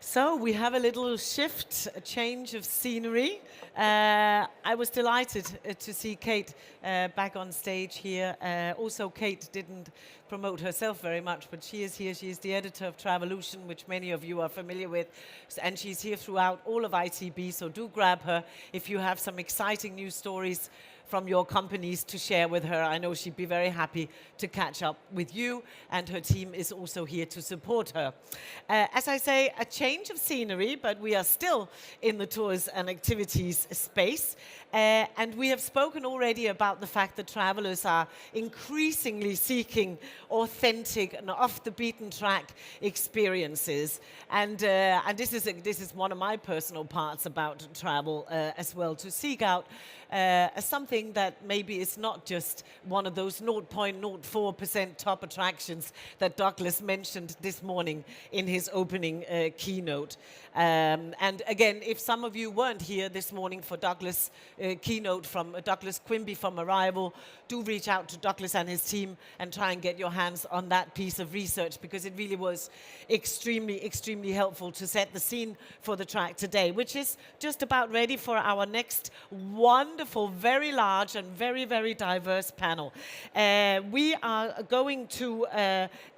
So we have a little shift, a change of scenery. I was delighted to see Kate back on stage here. Also, Kate didn't promote herself very much, but she is here. She is the editor of Travolution, which many of you are familiar with, and she's here throughout all of ITB, so do grab her if you have some exciting news stories from your companies to share with her. I know she'd be very happy to catch up with you, and her team is also here to support her. As I say, a change of scenery, but we are still in the tours and activities space. And we have spoken already about the fact that travelers are increasingly seeking authentic and off-the-beaten-track experiences. And this is one of my personal parts about travel as well, to seek out something that maybe is not just one of those 0.04% top attractions that Douglas mentioned this morning in his opening keynote. And again, if some of you weren't here this morning for Douglas' keynote from Douglas Quimby from Arrival, do reach out to Douglas and his team and try and get your hands on that piece of research, because it really was extremely, extremely helpful to set the scene for the track today, which is just about ready for our next wonderful, very large and very, very diverse panel. We are going to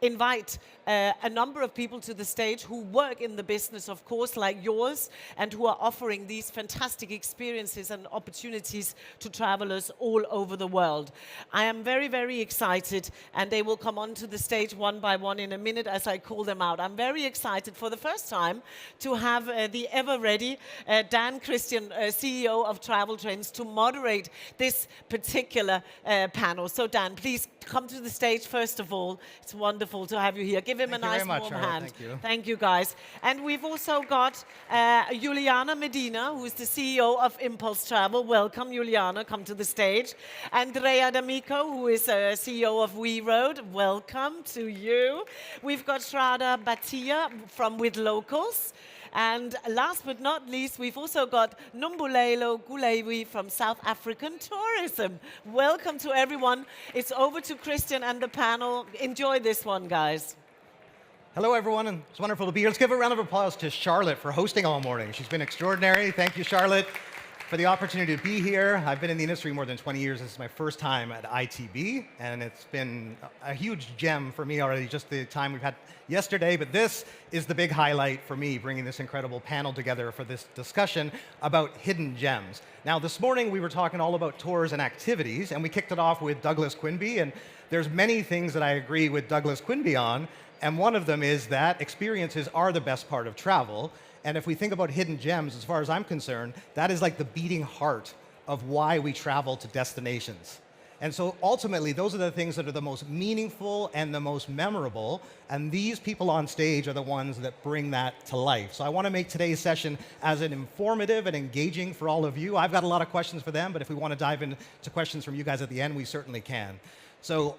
invite a number of people to the stage who work in the business, of course, like yours, and who are offering these fantastic experiences and opportunities to travelers all over the world. I am very, very excited, and they will come onto the stage one by one in a minute as I call them out. I'm very excited for the first time to have the ever-ready Dan Christian, CEO of Travel Trends, to moderate this particular panel. So Dan, please come to the stage first of all. It's wonderful to have you here. Give him a nice warm hand. Thank you. Thank you, guys. And we've also got Juliana Medina, who is the CEO of Impulse Travel. Welcome, Juliana. Come to the stage. Andrea D'Amico, who is CEO of We Road. Welcome to you. We've got Shraddha Bhatia from With Locals. And last but not least, we've also got Numbulelo Gulewi from South African Tourism. Welcome to everyone. It's over to Christian and the panel. Enjoy this one, guys. Hello, everyone, and it's wonderful to be here. Let's give a round of applause to Charlotte for hosting all morning. She's been extraordinary. Thank you, Charlotte, for the opportunity to be here. I've been in the industry more than 20 years. This is my first time at ITB, and it's been a huge gem for me already, just the time we've had yesterday. But this is the big highlight for me, bringing this incredible panel together for this discussion about hidden gems. Now, this morning we were talking all about tours and activities, and we kicked it off with Douglas Quimby, and there's many things that I agree with Douglas Quimby on, and one of them is that experiences are the best part of travel. And if we think about hidden gems, as far as I'm concerned, that is like the beating heart of why we travel to destinations. And so ultimately, those are the things that are the most meaningful and the most memorable, and these people on stage are the ones that bring that to life. So I want to make today's session as an informative and engaging for all of you. I've got a lot of questions for them, but if we want to dive into questions from you guys at the end, we certainly can. So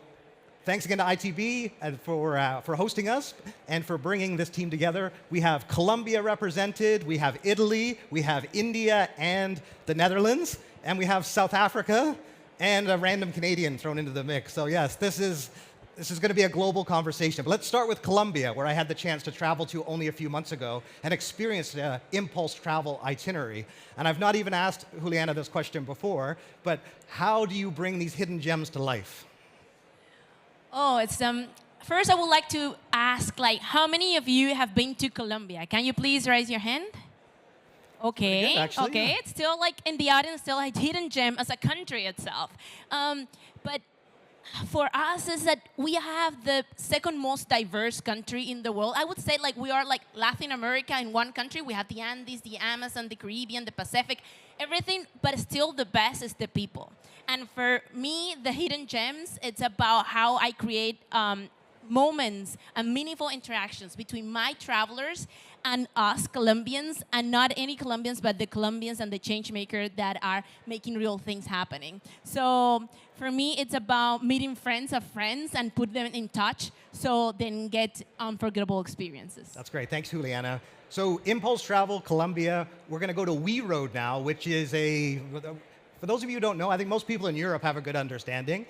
thanks again to ITB for hosting us and for bringing this team together. We have Colombia represented, we have Italy, we have India and the Netherlands, and we have South Africa and a random Canadian thrown into the mix. So yes, this is going to be a global conversation. But let's start with Colombia, where I had the chance to travel to only a few months ago and experience the Impulse Travel itinerary. And I've not even asked Juliana this question before, but how do you bring these hidden gems to life? Oh, it's first I would like to ask, like, how many of you have been to Colombia? Can you please raise your hand? Okay, good, actually, okay. yeah. It's still like in the audience, still a hidden gem as a country itself. But for us is that we have the second most diverse country in the world. I would say like we are like Latin America in one country. We have the Andes, the Amazon, the Caribbean, the Pacific, everything, but still the best is the people. And for me, the hidden gems, it's about how I create moments and meaningful interactions between my travelers and us Colombians, and not any Colombians, but the Colombians and the change makers that are making real things happening. So for me, it's about meeting friends of friends and put them in touch so they can get unforgettable experiences. That's great. Thanks, Juliana. So Impulse Travel, Colombia, we're going to go to We Road now, which is for those of you who don't know, I think most people in Europe have a good understanding.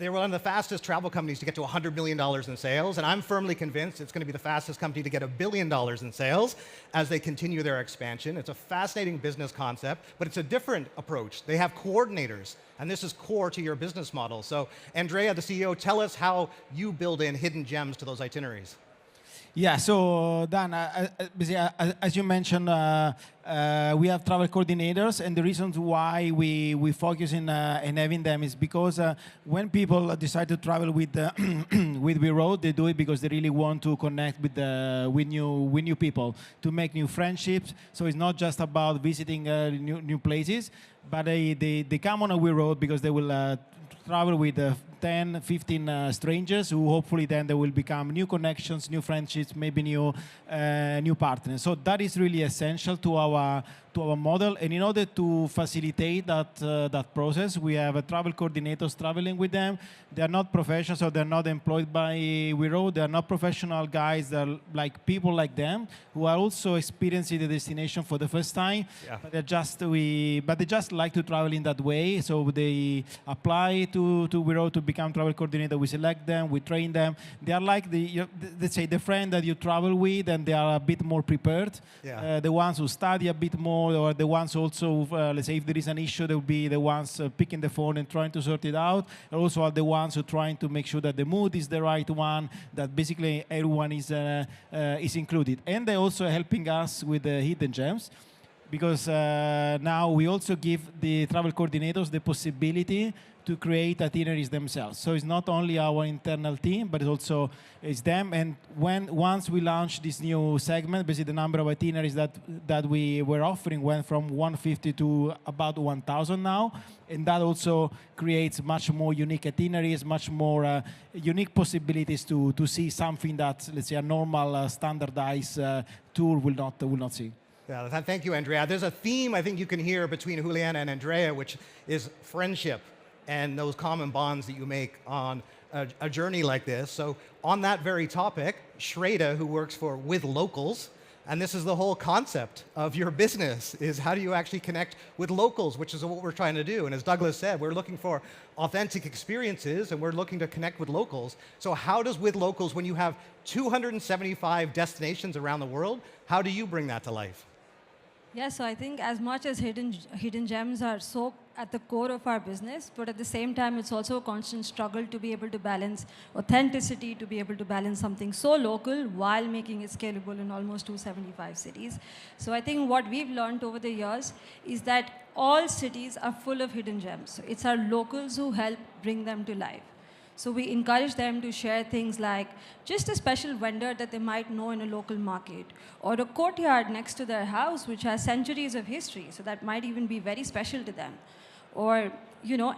they're one of the fastest travel companies to get to $100 million in sales, and I'm firmly convinced it's going to be the fastest company to get $1 billion in sales as they continue their expansion. It's a fascinating business concept, but it's a different approach. They have coordinators, and this is core to your business model. So, Andrea, the CEO, tell us how you build in hidden gems to those itineraries. Yeah, so Dan, basically, as you mentioned, we have travel coordinators, and the reasons why we focus in having them is because when people decide to travel with with We Road, they do it because they really want to connect with new people, to make new friendships. So it's not just about visiting new places, but they come on a We Road because they will travel with 10, 15 strangers who hopefully then they will become new connections, new friendships, maybe new partners. So that is really essential to our model. And in order to facilitate that process, we have travel coordinators traveling with them. They are not professionals, so they're not employed by We Road. They are not professional guys. They're like people like them who are also experiencing the destination for the first time. Yeah. But they just like to travel in that way. So they apply to We Road to become travel coordinator. We select them, we train them. They are like let's say the friend that you travel with, and they are a bit more prepared. Yeah. The ones who study a bit more, or the ones also, let's say if there is an issue, they will be the ones picking the phone and trying to sort it out. And also are the ones who are trying to make sure that the mood is the right one, that basically everyone is included. And they're also helping us with the hidden gems, because now we also give the travel coordinators the possibility to create itineraries themselves. So it's not only our internal team, but it's them. And once we launched this new segment, basically the number of itineraries that we were offering went from 150 to about 1,000 now. And that also creates much more unique itineraries, much more unique possibilities to see something that, let's say, a normal standardized tour will not see. Yeah, thank you, Andrea. There's a theme I think you can hear between Juliana and Andrea, which is friendship and those common bonds that you make on a journey like this. So on that very topic, Shreda, who works for With Locals, and this is the whole concept of your business, is how do you actually connect with locals, which is what we're trying to do. And as Douglas said, we're looking for authentic experiences, and we're looking to connect with locals. So how does With Locals, when you have 275 destinations around the world, how do you bring that to life? Yeah, so I think as much as hidden gems are so at the core of our business, but at the same time, it's also a constant struggle to be able to balance authenticity, to be able to balance something so local while making it scalable in almost 275 cities. So I think what we've learned over the years is that all cities are full of hidden gems. So it's our locals who help bring them to life. So we encourage them to share things like just a special vendor that they might know in a local market, or a courtyard next to their house which has centuries of history, so that might even be very special to them. Or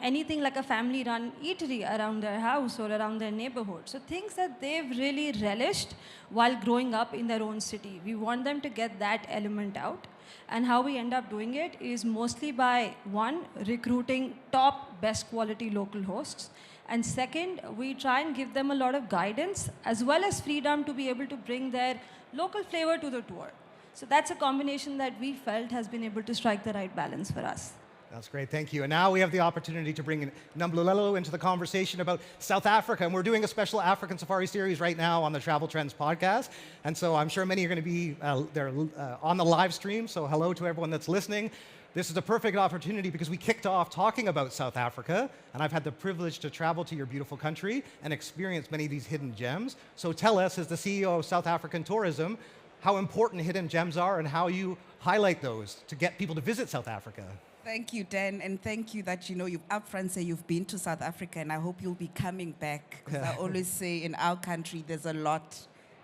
anything like a family-run eatery around their house or around their neighborhood. So things that they've really relished while growing up in their own city. We want them to get that element out. And how we end up doing it is mostly by, one, recruiting top, best quality local hosts. And second, we try and give them a lot of guidance as well as freedom to be able to bring their local flavor to the tour. So that's a combination that we felt has been able to strike the right balance for us. That's great, thank you. And now we have the opportunity to bring Numbulelo into the conversation about South Africa. And we're doing a special African Safari series right now on the Travel Trends podcast. And so I'm sure many are going to be on the live stream. So hello to everyone that's listening. This is a perfect opportunity because we kicked off talking about South Africa, and I've had the privilege to travel to your beautiful country and experience many of these hidden gems. So tell us, as the CEO of South African Tourism, how important hidden gems are and how you highlight those to get people to visit South Africa. Thank you, Dan, and thank you that you upfront say you've been to South Africa, and I hope you'll be coming back. Because I always say in our country there's a lot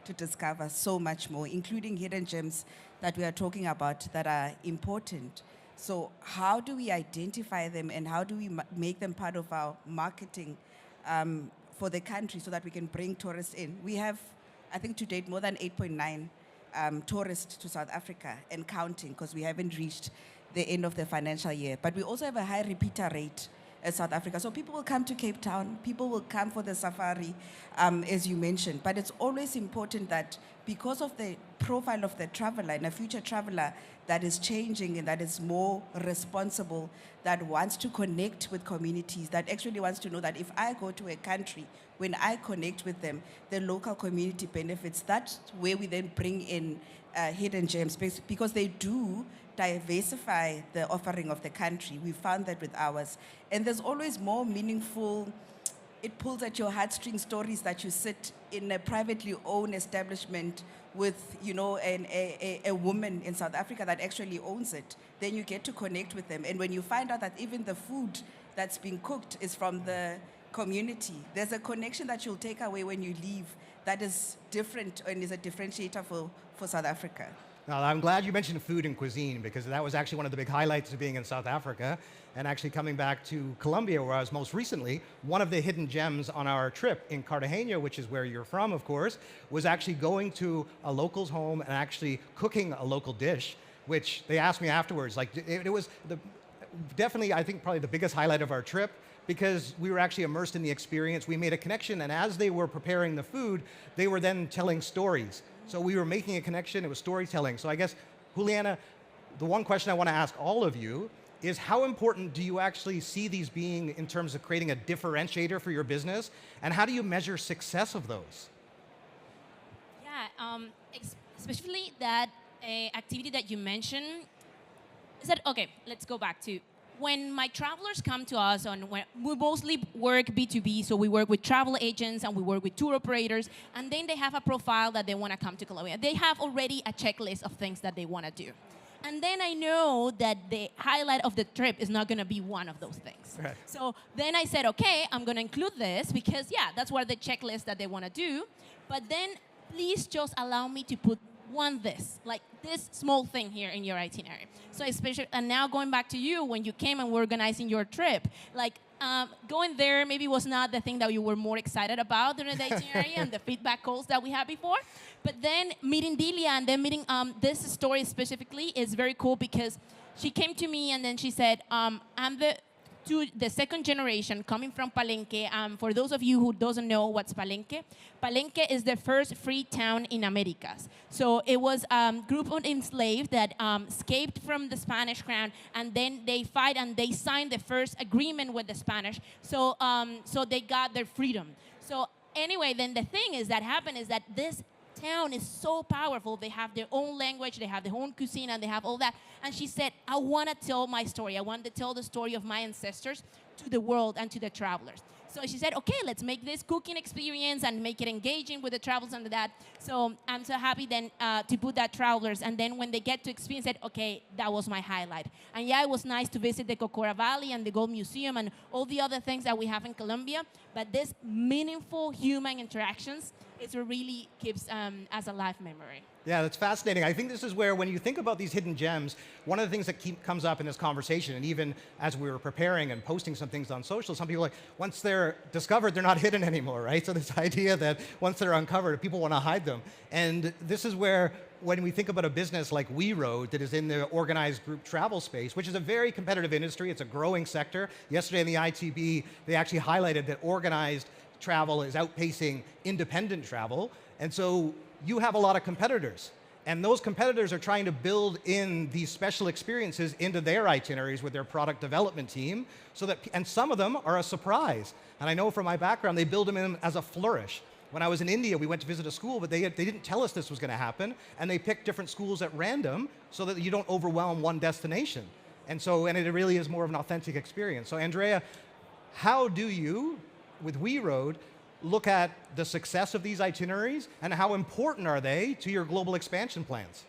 to discover, so much more, including hidden gems that we are talking about that are important. So how do we identify them, and how do we make them part of our marketing for the country so that we can bring tourists in? We have, I think to date, more than 8.9 tourists to South Africa and counting, because we haven't reached the end of the financial year. But we also have a high repeater rate in South Africa. So people will come to Cape Town, people will come for the safari, as you mentioned. But it's always important that because of the profile of the traveler and a future traveler that is changing and that is more responsible, that wants to connect with communities, that actually wants to know that if I go to a country, when I connect with them, the local community benefits. That's where we then bring in hidden gems, because they do diversify the offering of the country. We found that with ours. And there's always more meaningful, it pulls at your heartstring stories that you sit in a privately owned establishment with, you know, a woman in South Africa that actually owns it. Then you get to connect with them. And when you find out that even the food that's being cooked is from the community, there's a connection that you'll take away when you leave that is different and is a differentiator for South Africa. Now, I'm glad you mentioned food and cuisine, because that was actually one of the big highlights of being in South Africa. And actually coming back to Colombia, where I was most recently, one of the hidden gems on our trip in Cartagena, which is where you're from, of course, was actually going to a local's home and actually cooking a local dish, which they asked me afterwards. Like, it was definitely, I think, probably the biggest highlight of our trip, because we were actually immersed in the experience. We made a connection, and as they were preparing the food, they were then telling stories. So we were making a connection, it was storytelling. So I guess, Juliana, the one question I want to ask all of you is, how important do you actually see these being in terms of creating a differentiator for your business? And how do you measure success of those? Yeah, especially that activity that you mentioned. Is that, okay, let's go back to, when my travelers come to us, when we mostly work B2B, so we work with travel agents and we work with tour operators, and then they have a profile that they want to come to Colombia. They have already a checklist of things that they want to do. And then I know that the highlight of the trip is not going to be one of those things. Right. So then I said, okay, I'm going to include this because, yeah, that's what the checklist that they want to do. But then please just allow me to put like this small thing here in your itinerary. So especially, and now going back to you, when you came and were organizing your trip, like going there maybe was not the thing that you were more excited about during the itinerary and the feedback calls that we had before. But then meeting Delia and then meeting this story specifically is very cool, because she came to me and then she said, I'm the second generation coming from Palenque. For those of you who doesn't know what's Palenque, Palenque is the first free town in Americas. So it was a group of enslaved that escaped from the Spanish crown, and then they fight and they signed the first agreement with the Spanish. So, so they got their freedom. So anyway, then the thing is that happened is that this town is so powerful. They have their own language, they have their own cuisine, and they have all that. And she said, I want to tell my story. I want to tell the story of my ancestors to the world and to the travelers. So she said, okay, let's make this cooking experience and make it engaging with the travelers and that. So I'm so happy then to put that travelers. And then when they get to experience it, okay, that was my highlight. And yeah, it was nice to visit the Cocora Valley and the Gold Museum and all the other things that we have in Colombia. But this meaningful human interactions, it really keeps as a life memory. Yeah, that's fascinating. I think this is where, when you think about these hidden gems, one of the things that comes up in this conversation, and even as we were preparing and posting some things on social, some people are like, once they're discovered, they're not hidden anymore, right? So this idea that once they're uncovered, people want to hide them. And this is where, when we think about a business like We Road that is in the organized group travel space, which is a very competitive industry, it's a growing sector. Yesterday in the ITB, they actually highlighted that organized travel is outpacing independent travel. And so you have a lot of competitors. And those competitors are trying to build in these special experiences into their itineraries with their product development team, so that, and some of them are a surprise. And I know from my background, they build them in as a flourish. When I was in India, we went to visit a school, but they didn't tell us this was going to happen, and they picked different schools at random so that you don't overwhelm one destination. And so, and it really is more of an authentic experience. So Andrea, how do you, with We Road, look at the success of these itineraries, and how important are they to your global expansion plans?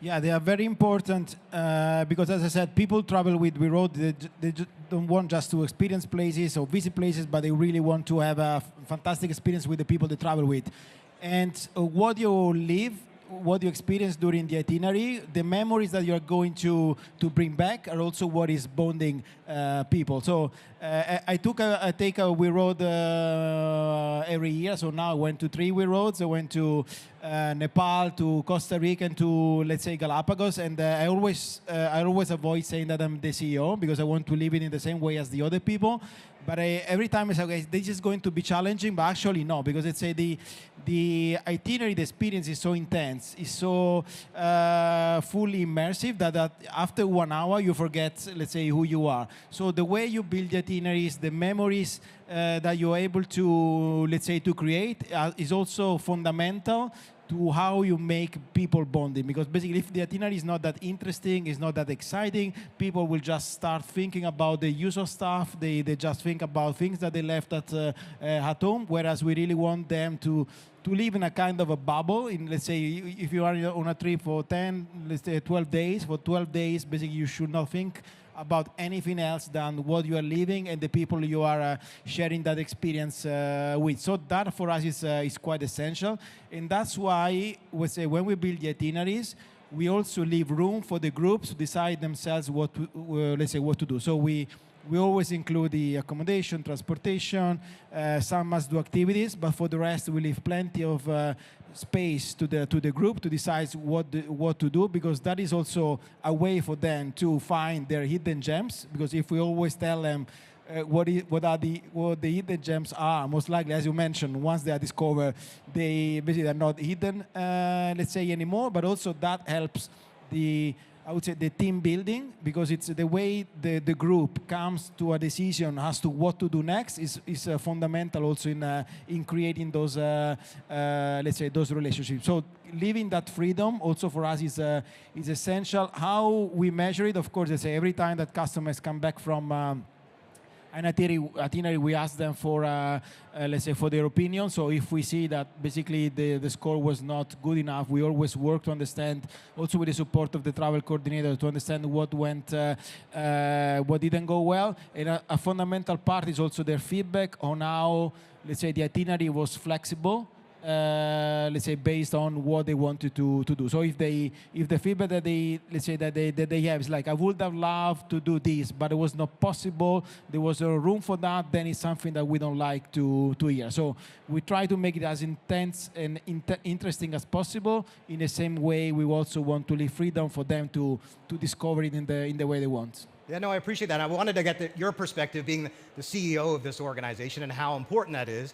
Yeah, they are very important because, as I said, people travel with We Road. They don't want just to experience places or visit places, but they really want to have a fantastic experience with the people they travel with. And what you live, what you experience during the itinerary, the memories that you are going to bring back are also what is bonding people. So I take a We Road every year. So now I went to 3 We Roads. I went to Nepal, to Costa Rica, and to, let's say, Galapagos. And I always avoid saying that I'm the CEO, because I want to live it in the same way as the other people. But every time I say, okay, this is going to be challenging, but actually no, because it's the the itinerary, the experience is so intense, is so fully immersive that after 1 hour you forget, let's say, who you are. So the way you build the itineraries, the memories that you're able to, let's say, to create is also fundamental to how you make people bonding. Because basically, if the itinerary is not that interesting, is not that exciting, people will just start thinking about the usual stuff. They just think about things that they left at home, whereas we really want them to live in a kind of a bubble. In, let's say, if you are on a trip for 10, let's say 12 days, for 12 days, basically you should not think about anything else than what you are living and the people you are sharing that experience with. So that for us is quite essential. And that's why we say when we build the itineraries, we also leave room for the groups to decide themselves what to, let's say, what to do. So we always include the accommodation, transportation, some must-do activities, but for the rest we leave plenty of space to the group to decide what to do, because that is also a way for them to find their hidden gems. Because if we always tell them what the hidden gems are, most likely, as you mentioned, once they are discovered, they basically are not hidden, let's say, anymore. But also that helps I would say the team building, because it's the way the group comes to a decision as to what to do next is fundamental also in creating those let's say those relationships. So leaving that freedom also for us is essential. How we measure it, of course, let's say every time that customers come back from an itinerary, we ask them for, let's say, for their opinion. So if we see that basically the score was not good enough, we always work to understand, also with the support of the travel coordinator, to understand what went, what didn't go well. And a fundamental part is also their feedback on how, let's say, the itinerary was flexible. Let's say based on what they wanted to do. So if the feedback that they have is like, I would have loved to do this, but it was not possible, there was a room for that, then it's something that we don't like to hear. So we try to make it as intense and interesting as possible. In the same way, we also want to leave freedom for them to discover it in the way they want. Yeah, no, I appreciate that. I wanted to get your perspective, being the CEO of this organization, and how important that is.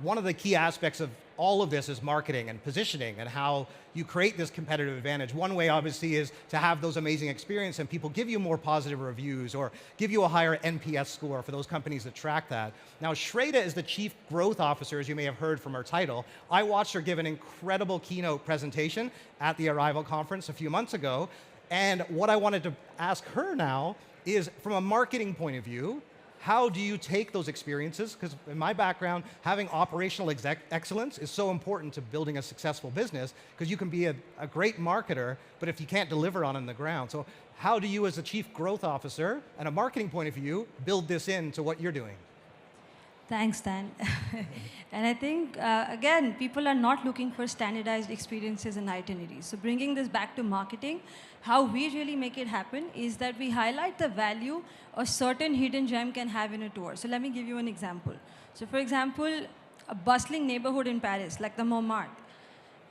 One of the key aspects of all of this is marketing and positioning and how you create this competitive advantage. One way, obviously, is to have those amazing experiences and people give you more positive reviews or give you a higher NPS score for those companies that track that. Now, Shreya is the Chief Growth Officer, as you may have heard from her title. I watched her give an incredible keynote presentation at the Arrival Conference a few months ago. And what I wanted to ask her now is, from a marketing point of view, how do you take those experiences? Because in my background, having operational excellence is so important to building a successful business, because you can be a great marketer, but if you can't deliver on the ground. So how do you, as a Chief Growth Officer and a marketing point of view, build this into what you're doing? Thanks, Dan. And I think, again, people are not looking for standardized experiences and itineraries. So bringing this back to marketing, how we really make it happen is that we highlight the value a certain hidden gem can have in a tour. So let me give you an example. So for example, a bustling neighborhood in Paris, like the Montmartre.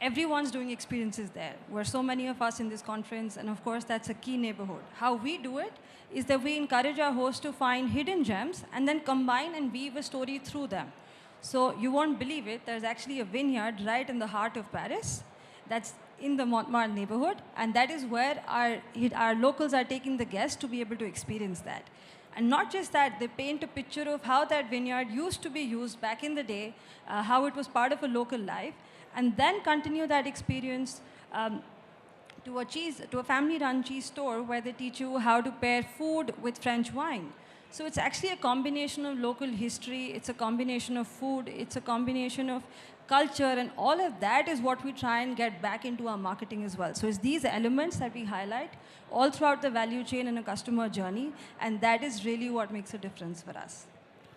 Everyone's doing experiences there. We're so many of us in this conference, and of course, that's a key neighborhood. How we do it is that we encourage our hosts to find hidden gems and then combine and weave a story through them. So you won't believe it, there's actually a vineyard right in the heart of Paris that's in the Montmartre neighborhood, and that is where our locals are taking the guests to be able to experience that. And not just that, they paint a picture of how that vineyard used to be used back in the day, how it was part of a local life, and then continue that experience to a family-run cheese store where they teach you how to pair food with French wine. So it's actually a combination of local history, it's a combination of food, it's a combination of culture, and all of that is what we try and get back into our marketing as well. So it's these elements that we highlight all throughout the value chain and a customer journey, and that is really what makes a difference for us.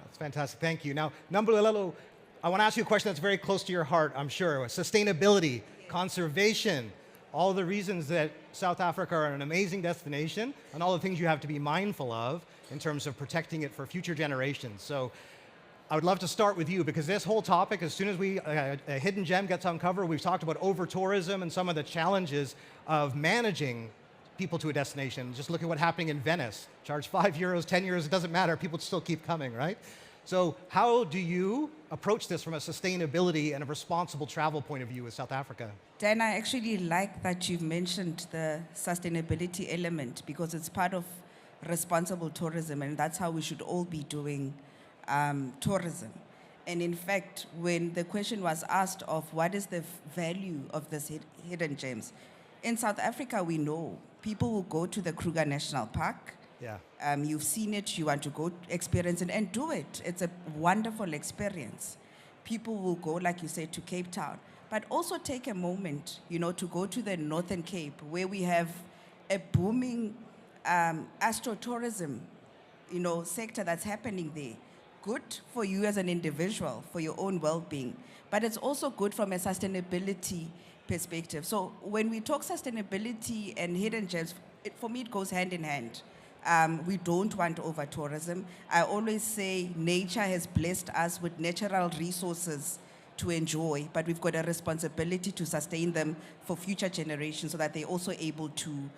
That's fantastic, thank you. Now, Nambulelo, I want to ask you a question that's very close to your heart, I'm sure. Sustainability, conservation, all the reasons that South Africa are an amazing destination, and all the things you have to be mindful of in terms of protecting it for future generations. So I would love to start with you, because this whole topic, as soon as a hidden gem gets uncovered, we've talked about over-tourism and some of the challenges of managing people to a destination. Just look at what's happening in Venice. Charge €5, €10, it doesn't matter, people still keep coming, right? So how do you approach this from a sustainability and a responsible travel point of view with South Africa? Dan, I actually like that you've mentioned the sustainability element because it's part of responsible tourism, and that's how we should all be doing tourism. And in fact, when the question was asked of what is the value of these hidden gems, in South Africa, we know people will go to the Kruger National Park. Yeah. You've seen it, you want to go experience it, and do it. It's a wonderful experience. People will go, like you said, to Cape Town, but also take a moment, to go to the Northern Cape, where we have a booming astrotourism, sector that's happening there. Good for you as an individual, for your own well-being, but it's also good from a sustainability perspective. So when we talk sustainability and hidden gems, for me, it goes hand in hand. We don't want over-tourism. I always say nature has blessed us with natural resources to enjoy, but we've got a responsibility to sustain them for future generations so that they're also able to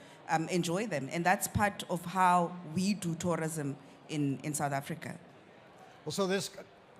enjoy them. And that's part of how we do tourism in South Africa. Well, so this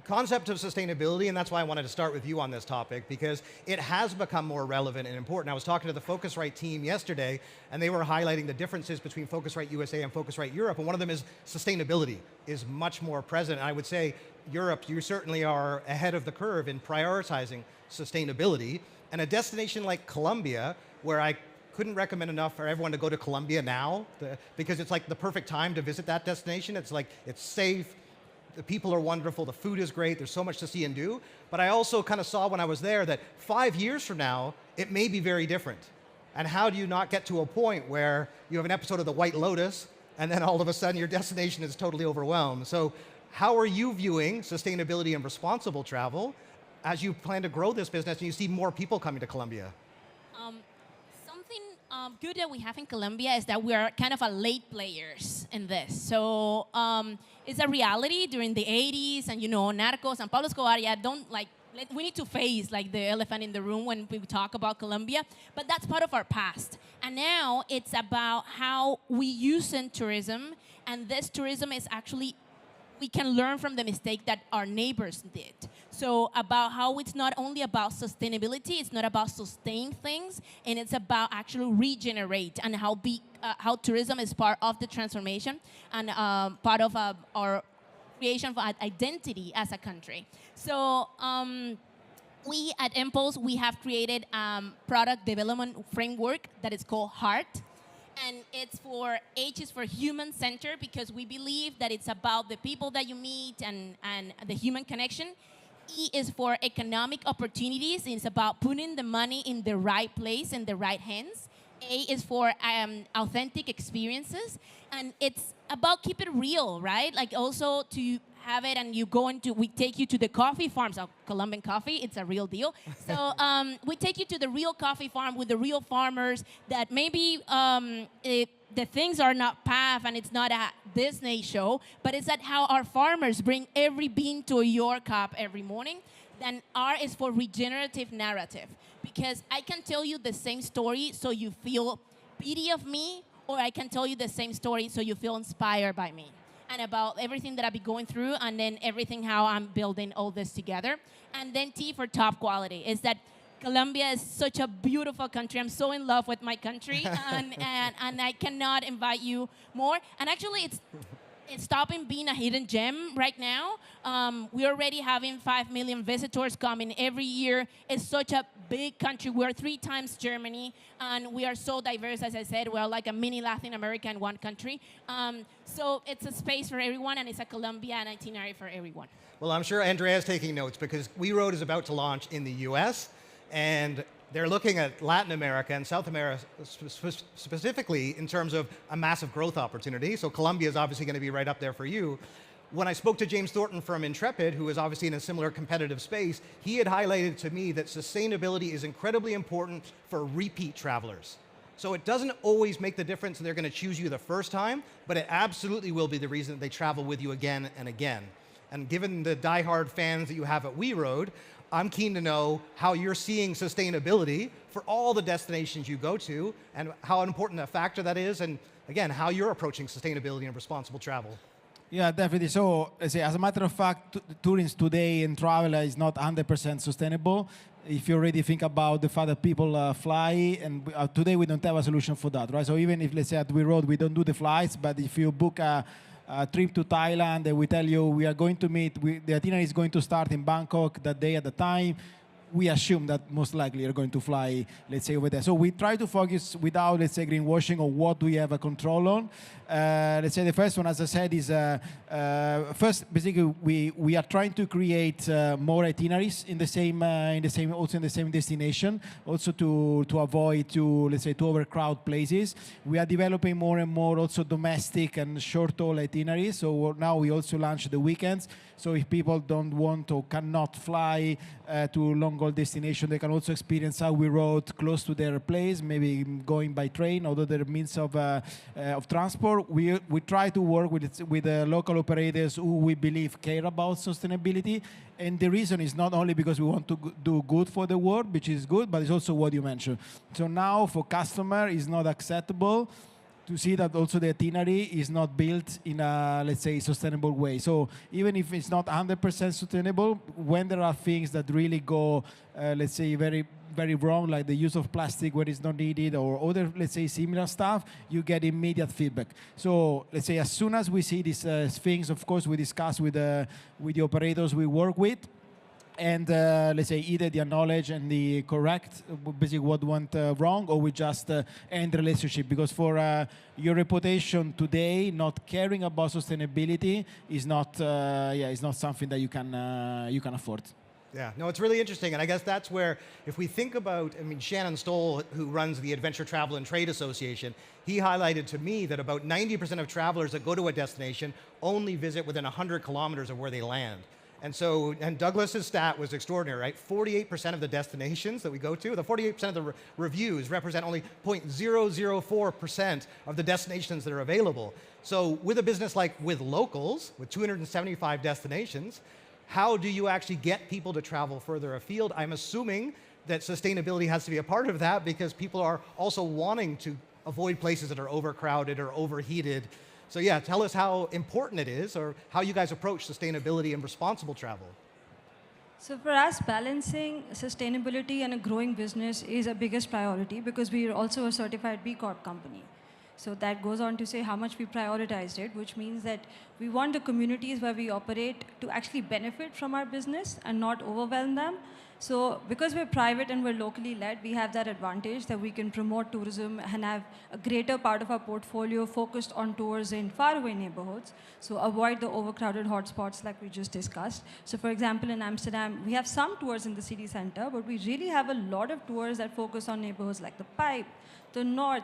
concept of sustainability, and that's why I wanted to start with you on this topic, because it has become more relevant and important. I was talking to the Focusrite team yesterday, and they were highlighting the differences between Focusrite USA and Focusrite Europe, and one of them is sustainability is much more present. And I would say, Europe, you certainly are ahead of the curve in prioritizing sustainability. And a destination like Colombia, where I couldn't recommend enough for everyone to go to Colombia now, because it's like the perfect time to visit that destination. It's like, it's safe, the people are wonderful, the food is great, there's so much to see and do. But I also kind of saw when I was there that 5 years from now, it may be very different. And how do you not get to a point where you have an episode of The White Lotus, and then all of a sudden your destination is totally overwhelmed? So how are you viewing sustainability and responsible travel as you plan to grow this business and you see more people coming to Colombia? Something good that we have in Colombia is that we are kind of a late players in this. So it's a reality during the 80s, and Narcos and Pablo Escobar, we need to face the elephant in the room when we talk about Colombia, but that's part of our past. And now it's about how we use in tourism, and this tourism is actually, we can learn from the mistake that our neighbors did. So about how it's not only about sustainability, it's not about sustain things, and it's about actually regenerate, and how tourism is part of the transformation and part of our creation of identity as a country. So we at Impulse, we have created product development framework that is called HEART. And it's for H is for human center, because we believe that it's about the people that you meet and the human connection. E is for economic opportunities. It's about putting the money in the right place, in the right hands. A is for authentic experiences. And it's about keep it real, right? Also to have it, and we take you to the coffee farms, Colombian coffee, it's a real deal. So we take you to the real coffee farm with the real farmers that maybe the things are not PAF and it's not a Disney show, but it's that how our farmers bring every bean to your cup every morning. Then R is for regenerative narrative, because I can tell you the same story so you feel pity of me, or I can tell you the same story so you feel inspired by me and about everything that I've been going through, and then everything how I'm building all this together. And then T for top quality is that Colombia is such a beautiful country. I'm so in love with my country, and I cannot invite you more. And actually, it's stopping being a hidden gem right now. We're already having 5 million visitors coming every year. It's such a big country. We're 3 times Germany, and we are so diverse, as I said. We're like a mini Latin America in one country. So it's a space for everyone, and it's a Colombia and itinerary for everyone. Well, I'm sure Andrea's taking notes, because We Road is about to launch in the US, and they're looking at Latin America and South America specifically in terms of a massive growth opportunity. So Colombia is obviously going to be right up there for you. When I spoke to James Thornton from Intrepid, who is obviously in a similar competitive space, he had highlighted to me that sustainability is incredibly important for repeat travelers. So it doesn't always make the difference that they're going to choose you the first time, but it absolutely will be the reason that they travel with you again and again. And given the diehard fans that you have at We Road, I'm keen to know how you're seeing sustainability for all the destinations you go to, and how important a factor that is, and again, how you're approaching sustainability and responsible travel. Yeah, definitely. So, let's say, as a matter of fact, tourism today and travel is not 100% sustainable. If you already think about the fact that people fly, and today we don't have a solution for that, right? So even if, let's say, at We Road, we don't do the flights, but if you book a trip to Thailand and we tell you we are going to meet, the itinerary is going to start in Bangkok that day at the time, we assume that most likely you're going to fly, let's say, over there. So we try to focus without, let's say, greenwashing on what do we have a control on. Let's say the first one, as I said, is first, basically, we are trying to create more itineraries in the same, also in the same destination, also to avoid let's say, to overcrowd places. We are developing more and more also domestic and short-haul itineraries. So now we also launch the weekends. So if people don't want or cannot fly to long-haul destination, they can also experience how we rode close to their place, maybe going by train or other means of transport. We try to work with local operators who we believe care about sustainability. And the reason is not only because we want to do good for the world, which is good, but it's also what you mentioned. So now for customer, it's not acceptable to see that also the itinerary is not built in a, let's say, sustainable way. So even if it's not 100% sustainable, when there are things that really go, let's say, very, very wrong, like the use of plastic where it's not needed or other, let's say, similar stuff, you get immediate feedback. So let's say as soon as we see these things, of course, we discuss with the operators we work with, and let's say either the knowledge and the correct, basically what went wrong, or we just end the relationship. Because for your reputation today, not caring about sustainability is not, is not something that you can afford. Yeah, no, it's really interesting. And I guess that's where, if we think about, I mean, Shannon Stoll, who runs the Adventure Travel and Trade Association, he highlighted to me that about 90% of travelers that go to a destination only visit within 100 kilometers of where they land. And so, and Douglas's stat was extraordinary, right? 48% of the destinations that we go to, the 48% of the reviews represent only 0.004% of the destinations that are available. So with a business like With Locals, with 275 destinations, how do you actually get people to travel further afield? I'm assuming that sustainability has to be a part of that, because people are also wanting to avoid places that are overcrowded or overheated. So yeah, tell us how important it is, or how you guys approach sustainability and responsible travel. So for us, balancing sustainability and a growing business is a biggest priority, because we are also a certified B Corp company. So that goes on to say how much we prioritized it, which means that we want the communities where we operate to actually benefit from our business and not overwhelm them. So because we're private and we're locally led, we have that advantage that we can promote tourism and have a greater part of our portfolio focused on tours in faraway neighborhoods. So avoid the overcrowded hotspots like we just discussed. So for example, in Amsterdam, we have some tours in the city center, but we really have a lot of tours that focus on neighborhoods like the Pipe, the North.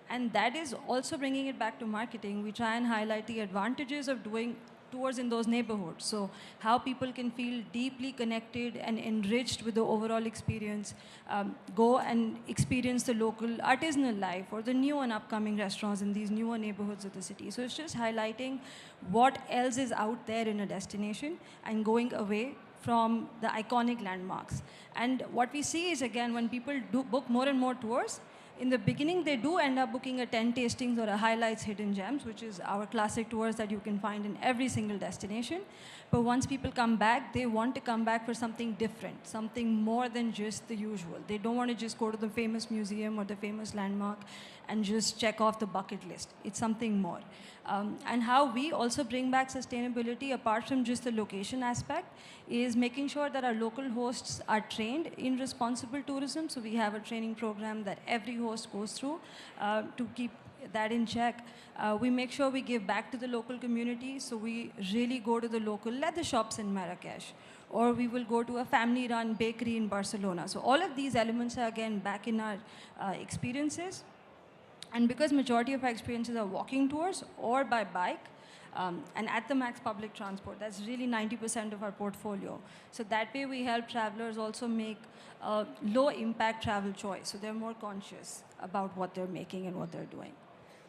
And that is also bringing it back to marketing. We try and highlight the advantages of doing tours in those neighborhoods. So how people can feel deeply connected and enriched with the overall experience. Go and experience the local artisanal life or the new and upcoming restaurants in these newer neighborhoods of the city. So it's just highlighting what else is out there in a destination and going away from the iconic landmarks. And what we see is, again, when people do book more and more tours, in the beginning, they do end up booking a 10 tastings or a highlights hidden gems, which is our classic tours that you can find in every single destination. But once people come back, they want to come back for something different, something more than just the usual. They don't want to just go to the famous museum or the famous landmark and just check off the bucket list. It's something more. And how we also bring back sustainability, apart from just the location aspect, is making sure that our local hosts are trained in responsible tourism. So we have a training program that every host goes through to keep that in check. We make sure we give back to the local community. So we really go to the local leather shops in Marrakesh, or we will go to a family-run bakery in Barcelona. So all of these elements are, again, back in our experiences. And because majority of our experiences are walking tours or by bike, and at the max public transport, that's really 90% of our portfolio. So that way we help travelers also make a low impact travel choice. So they're more conscious about what they're making and what they're doing.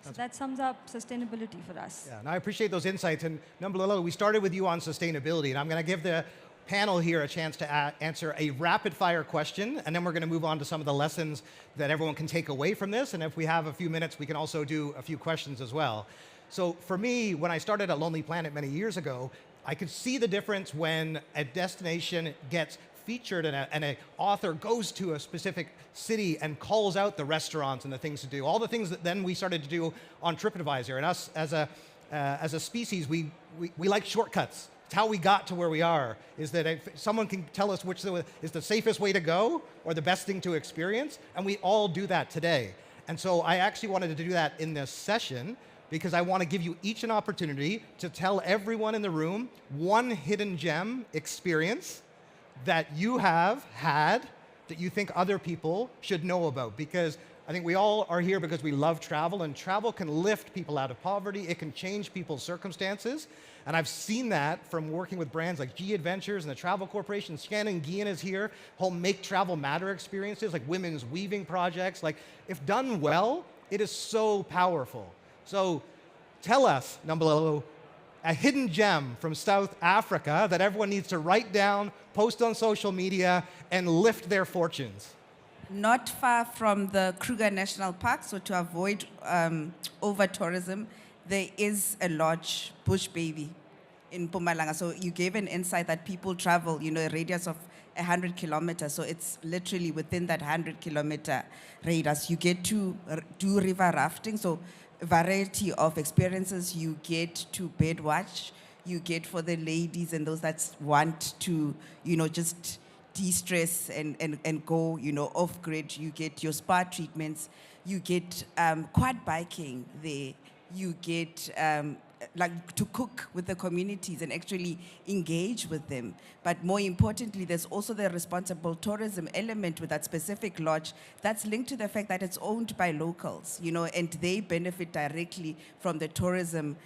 So that sums up sustainability for us. Yeah, and I appreciate those insights. And Numbalolo, we started with you on sustainability, and I'm going to give the panel here a chance to answer a rapid fire question, and then we're going to move on to some of the lessons that everyone can take away from this. And if we have a few minutes, we can also do a few questions as well. So for me, when I started at Lonely Planet many years ago, I could see the difference when a destination gets featured and an author goes to a specific city and calls out the restaurants and the things to do. All the things that then we started to do on TripAdvisor. And us as a species, we like shortcuts. It's how we got to where we are, is that if someone can tell us which is the safest way to go or the best thing to experience, and we all do that today. And so I actually wanted to do that in this session because I want to give you each an opportunity to tell everyone in the room one hidden gem experience that you have had that you think other people should know about. Because I think we all are here because we love travel, and travel can lift people out of poverty. It can change people's circumstances. And I've seen that from working with brands like G Adventures and the Travel Corporation. Shannon Guillen is here. Whole Make Travel Matter experiences, like women's weaving projects. Like, if done well, it is so powerful. So tell us, Nambalelo, a hidden gem from South Africa that everyone needs to write down, post on social media, and lift their fortunes. Not far from the Kruger National Park, so to avoid over-tourism, there is a lodge, Bush Baby, in Mpumalanga. So you gave an insight that people travel, a radius of 100 kilometers. So it's literally within that 100-kilometer radius. You get to do river rafting, so a variety of experiences. You get to bed watch. You get for the ladies and those that want to, just de-stress and go, off-grid. You get your spa treatments. You get quad biking there. You get to cook with the communities and actually engage with them. But more importantly, there's also the responsible tourism element with that specific lodge that's linked to the fact that it's owned by locals, and they benefit directly from the tourism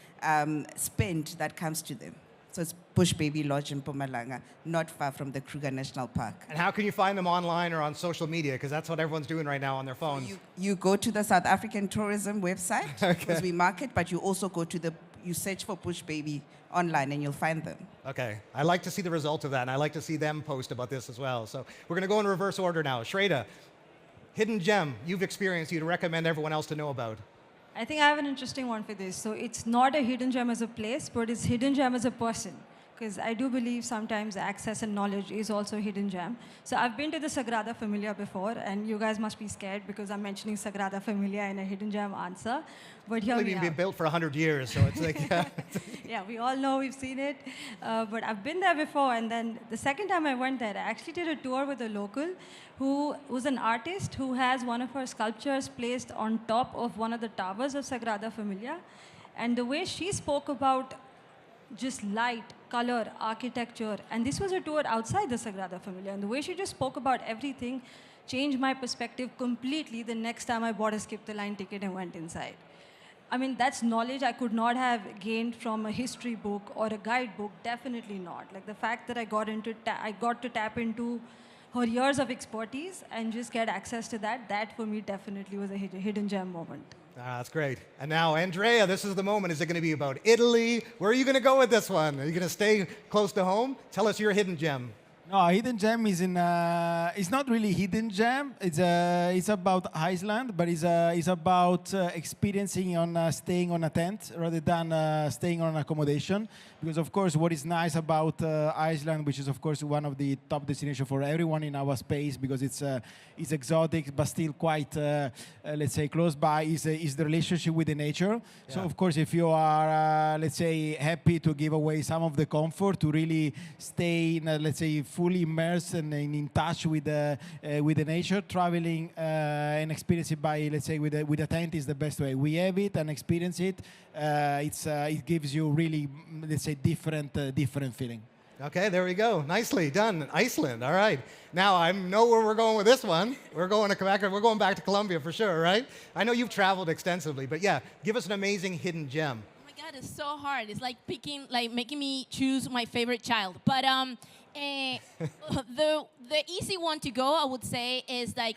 spend that comes to them. So it's Bush Baby Lodge in Mpumalanga, not far from the Kruger National Park. And how can you find them online or on social media? Because that's what everyone's doing right now on their phones. You go to the South African tourism website, because we market, but you also go to you search for Bush Baby online and you'll find them. Okay, I like to see the results of that, and I like to see them post about this as well. So we're going to go in reverse order now. Shreda, hidden gem you've experienced you'd recommend everyone else to know about? I think I have an interesting one for this. So it's not a hidden gem as a place, but it's hidden gem as a person. Because I do believe sometimes access and knowledge is also a hidden gem. So I've been to the Sagrada Familia before, and you guys must be scared because I'm mentioning Sagrada Familia in a hidden gem answer. But here we are. It's been built for 100 years, so it's like... Yeah, we all know, we've seen it. But I've been there before, and then the second time I went there, I actually did a tour with a local who was an artist who has one of her sculptures placed on top of one of the towers of Sagrada Familia. And the way she spoke about just light, color, architecture, and this was a tour outside the Sagrada Familia, and the way she just spoke about everything changed my perspective completely the next time I bought a skip the line ticket and went inside. I mean, that's knowledge I could not have gained from a history book or a guidebook, definitely not. Like the fact that I got to tap into her years of expertise and just get access to that for me definitely was a hidden gem moment. That's great. And now, Andrea, this is the moment. Is it going to be about Italy? Where are you going to go with this one? Are you going to stay close to home? Tell us your hidden gem. No, hidden gem is in. It's not really hidden gem. It's about Iceland, but it's about experiencing on staying on a tent rather than staying on accommodation. Because of course, what is nice about Iceland, which is of course one of the top destinations for everyone in our space, because it's exotic but still quite, let's say, close by, is the relationship with the nature. Yeah. So of course, if you are, let's say, happy to give away some of the comfort to really stay in, let's say, fully immersed and in touch with the nature, traveling and experience it by, let's say, with a tent is the best way. We have it and experience it. It gives you really, let's say, different feeling. Okay, there we go. Nicely done. Iceland. All right. Now I know where we're going with this one. We're going back to Colombia for sure, right? I know you've traveled extensively, but yeah, give us an amazing hidden gem. Oh my God, it's so hard. It's like making me choose my favorite child. But the easy one to go, I would say, is like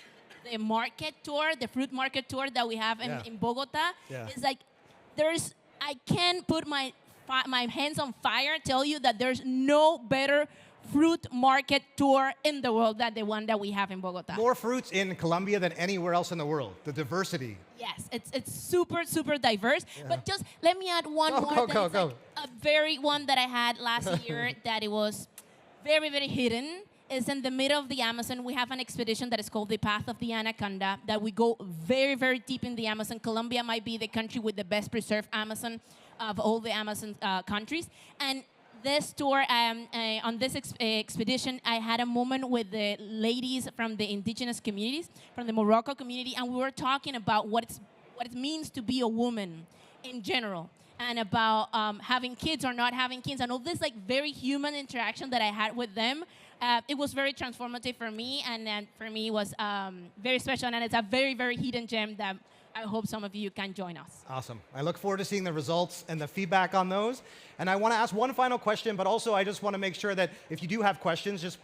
the market tour, the fruit market tour that we have in Bogota. Yeah. It's like I can put my hands on fire, tell you that there's no better fruit market tour in the world than the one that we have in Bogota. More fruits in Colombia than anywhere else in the world. The diversity. Yes, it's super, super diverse. But just let me add one more. Go. Like a very one that I had last year that it was very, very hidden. Is in the middle of the Amazon. We have an expedition that is called the Path of the Anaconda that we go very, very deep in the Amazon. Colombia might be the country with the best preserved Amazon of all the Amazon countries. And this tour, on this expedition, I had a moment with the ladies from the indigenous communities, from the Morocco community, and we were talking about what it means to be a woman in general, and about having kids or not having kids, and all this like very human interaction that I had with them. It was very transformative for me, and for me it was very special, and it's a very, very hidden gem that I hope some of you can join us. Awesome. I look forward to seeing the results and the feedback on those. And I want to ask one final question, but also I just want to make sure that if you do have questions, just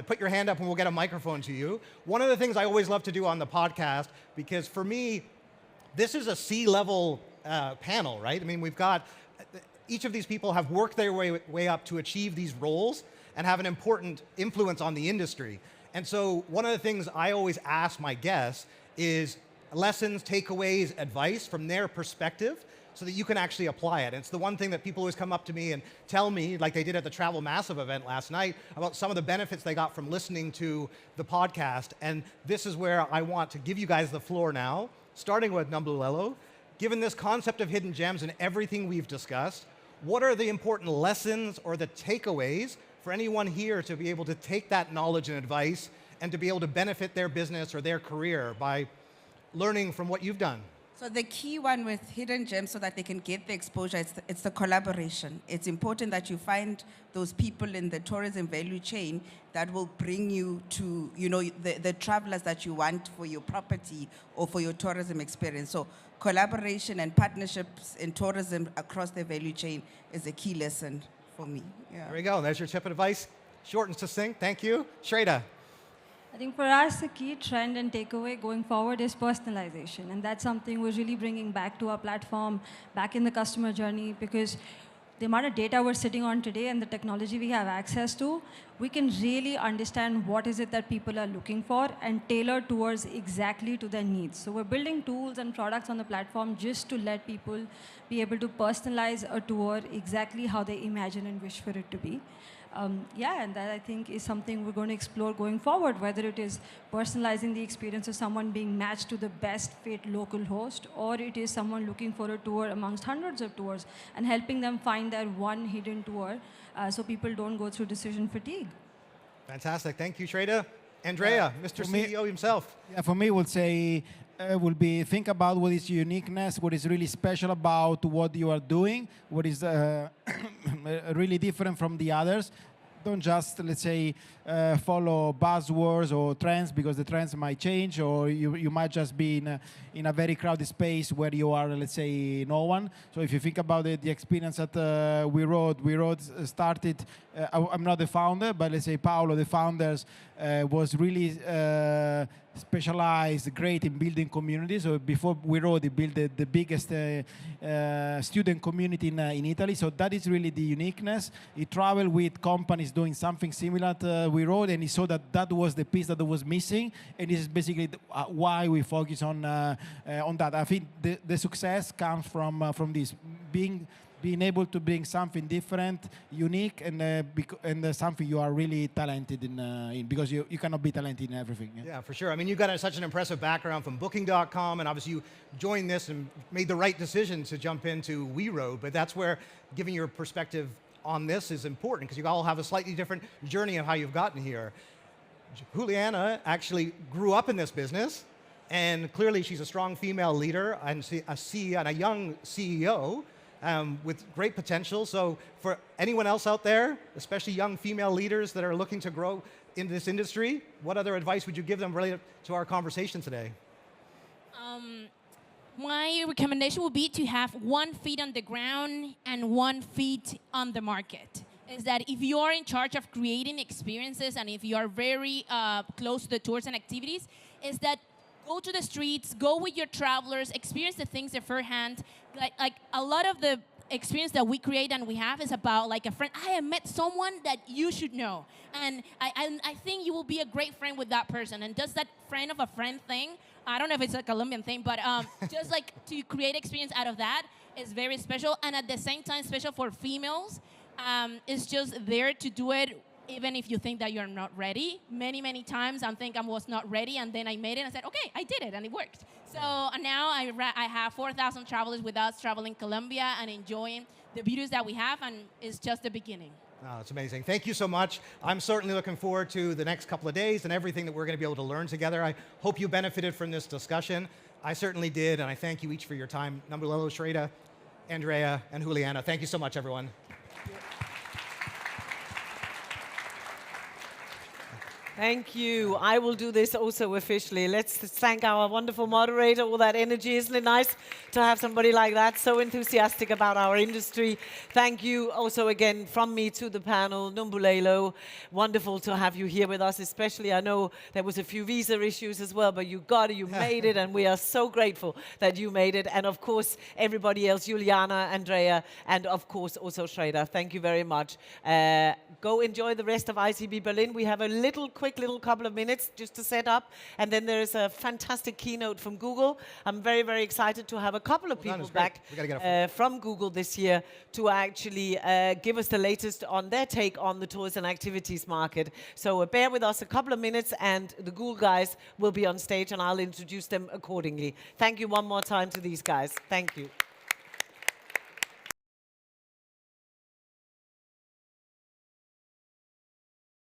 put your hand up and we'll get a microphone to you. One of the things I always love to do on the podcast, because for me, this is a C-level panel, right? I mean, we've got, each of these people have worked their way up to achieve these roles and have an important influence on the industry. And so one of the things I always ask my guests is lessons, takeaways, advice from their perspective so that you can actually apply it. And it's the one thing that people always come up to me and tell me, like they did at the Travel Massive event last night, about some of the benefits they got from listening to the podcast. And this is where I want to give you guys the floor now, starting with Nambulelo. Given this concept of hidden gems and everything we've discussed, what are the important lessons or the takeaways for anyone here to be able to take that knowledge and advice and to be able to benefit their business or their career by learning from what you've done? So the key one with hidden gems so that they can get the exposure, it's the collaboration. It's important that you find those people in the tourism value chain that will bring you to, the travelers that you want for your property or for your tourism experience. So collaboration and partnerships in tourism across the value chain is a key lesson for me. Yeah. There we go. There's your tip of advice. Short and succinct. Thank you. Shraddha. I think for us, the key trend and takeaway going forward is personalization. And that's something we're really bringing back to our platform, back in the customer journey, because the amount of data we're sitting on today and the technology we have access to, we can really understand what is it that people are looking for and tailor towards exactly to their needs. So we're building tools and products on the platform just to let people be able to personalize a tour exactly how they imagine and wish for it to be. And that I think is something we're going to explore going forward, whether it is personalizing the experience of someone being matched to the best fit local host, or it is someone looking for a tour amongst hundreds of tours and helping them find their one hidden tour so people don't go through decision fatigue. Fantastic. Thank you, Shraddha. Andrea, Mr. CEO himself. Yeah, for me, would say will be think about what is uniqueness, what is really special about what you are doing, what is really different from the others. Don't just, let's say, follow buzzwords or trends, because the trends might change, or you might just be in a very crowded space where you are, let's say, no one. So if you think about it, the experience that We Rode started, I'm not the founder, but let's say Paolo, the founders, was really specialized, great in building communities. So before We Rode, he built the biggest student community in Italy. So that is really the uniqueness. He traveled with companies doing something similar to We Rode, and he saw that was the piece that was missing. And this is basically why we focus on that. I think the success comes from this, being able to bring something different, unique, and something you are really talented in, because you cannot be talented in everything. Yeah, for sure. I mean, you've got such an impressive background from Booking.com, and obviously you joined this and made the right decision to jump into We Rode, but that's where giving your perspective on this is important, because you all have a slightly different journey of how you've gotten here. Juliana actually grew up in this business, and clearly she's a strong female leader and a young CEO. With great potential. So for anyone else out there, especially young female leaders that are looking to grow in this industry, what other advice would you give them related to our conversation today? My recommendation would be to have 1 foot on the ground and 1 foot on the market. Is that if you are in charge of creating experiences and if you are very close to the tours and activities, is that go to the streets, go with your travelers, experience the things firsthand. Like a lot of the experience that we create and we have is about like a friend. I have met someone that you should know. And I think you will be a great friend with that person. And does that friend of a friend thing, I don't know if it's a Colombian thing, but just like to create experience out of that is very special. And at the same time, special for females, it's just there to do it even if you think that you're not ready. Many, many times I think I was not ready, and then I made it and I said, okay, I did it, and it worked. So now I have 4,000 travelers with us traveling Colombia and enjoying the beauties that we have, and it's just the beginning. Oh, that's amazing. Thank you so much. I'm certainly looking forward to the next couple of days and everything that we're going to be able to learn together. I hope you benefited from this discussion. I certainly did, and I thank you each for your time. Nambulelo, Shreda, Andrea, and Juliana. Thank you so much, everyone. Thank you. I will do this also officially. Let's thank our wonderful moderator. All that energy, isn't it nice to have somebody like that, so enthusiastic about our industry. Thank you also again from me to the panel. Nambulelo, wonderful to have you here with us, especially I know there was a few visa issues as well, but you got it, you made it, and we are so grateful that you made it. And of course, everybody else, Juliana, Andrea, and of course also Shreda. Thank you very much. Go enjoy the rest of ITB Berlin. We have a quick little couple of minutes just to set up, and then there is a fantastic keynote from Google. I'm very, very excited to have a couple of people back from Google this year to actually give us the latest on their take on the tours and activities market. So bear with us a couple of minutes, and the Google guys will be on stage, and I'll introduce them accordingly. Thank you one more time to these guys. Thank you.